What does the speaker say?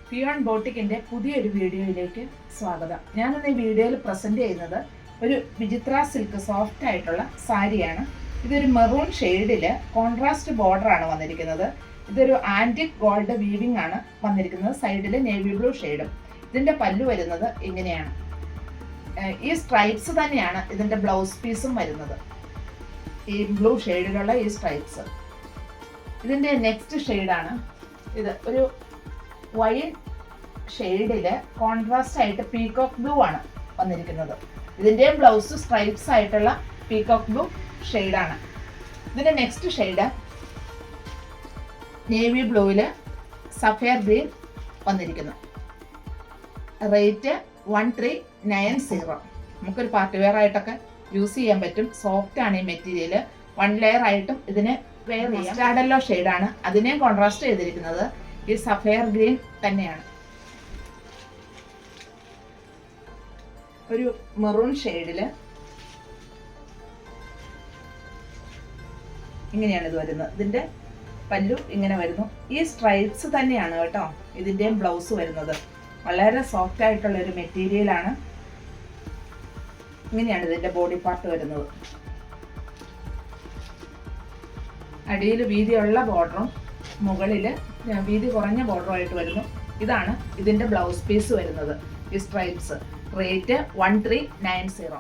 ഫിയോൺ ബോട്ടിക്കിൻ്റെ പുതിയൊരു വീഡിയോയിലേക്ക് സ്വാഗതം. ഞാനിന്ന് ഈ വീഡിയോയിൽ പ്രസൻറ്റ് ചെയ്യുന്നത് ഒരു വിചിത്ര സിൽക്ക് സോഫ്റ്റ് ആയിട്ടുള്ള സാരിയാണ്. ഇതൊരു മെറൂൺ ഷെയ്ഡിൽ കോൺട്രാസ്റ്റ് ബോർഡറാണ് വന്നിരിക്കുന്നത്. ഇതൊരു ആൻറ്റിക് ഗോൾഡ് വീവിംഗ് ആണ് വന്നിരിക്കുന്നത്. സൈഡിൽ നേവി ബ്ലൂ ഷെയ്ഡും. ഇതിൻ്റെ പല്ലു വരുന്നത് ഇങ്ങനെയാണ്. ഈ സ്ട്രൈപ്സ് തന്നെയാണ് ഇതിൻ്റെ ബ്ലൗസ് പീസും വരുന്നത്. ഈ ബ്ലൂ ഷെയ്ഡിലുള്ള ഈ സ്ട്രൈപ്സ്. ഇതിൻ്റെ നെക്സ്റ്റ് ഷെയ്ഡാണ് ഇത്. ഒരു വൈൻ ഷെയ്ഡിൽ കോൺട്രാസ്റ്റ് ആയിട്ട് പീകോക്ക് ബ്ലൂ ആണ് വന്നിരിക്കുന്നത്. ഇതിൻ്റെയും ബ്ലൗസ് സ്ട്രൈപ്സ് ആയിട്ടുള്ള പീകോക്ക് ബ്ലൂ ഷെയ്ഡാണ്. ഇതിൻ്റെ നെക്സ്റ്റ് ഷെയ്ഡ് നേവി ബ്ലൂവിൽ സഫയർ ഗ്രീൻ വന്നിരിക്കുന്നു. റേറ്റ് 1390. നമുക്കൊരു പാർട്ടി വെയർ ആയിട്ടൊക്കെ യൂസ് ചെയ്യാൻ പറ്റും. സോഫ്റ്റ് ആണ് ഈ മെറ്റീരിയൽ. 1 ലെയർ ആയിട്ടും ഇതിന് വെയർ ചെയ്യാം. മസ്റ്റാർഡ് യെല്ലോ ഷെയ്ഡാണ്. അതിനെയും കോൺട്രാസ്റ്റ് ചെയ്തിരിക്കുന്നത് ഈ സഫയർ ഗ്രീൻ തന്നെയാണ്. ഒരു മെറൂൺ ഷെയ്ഡിൽ ഇങ്ങനെയാണ് ഇത് വരുന്നത്. ഇതിൻ്റെ പല്ലു ഇങ്ങനെ വരുന്നു. ഈ സ്ട്രൈപ്സ് തന്നെയാണ് കേട്ടോ ഇതിൻ്റെയും ബ്ലൗസ് വരുന്നത്. വളരെ സോഫ്റ്റ് ആയിട്ടുള്ള ഒരു മെറ്റീരിയലാണ്. ഇങ്ങനെയാണ് ഇതിൻ്റെ ബോഡി പാർട്ട് വരുന്നത്. അടിയിൽ വീതിയുള്ള ബോർഡറും മുകളിൽ വീതി കുറഞ്ഞ ബോർഡറുമായിട്ട് വരുന്നു. ഇതാണ് ഇതിൻ്റെ ബ്ലൗസ് പീസ് വരുന്നത്. ഈ സ്ട്രൈപ്സ്. റേറ്റ് 1390.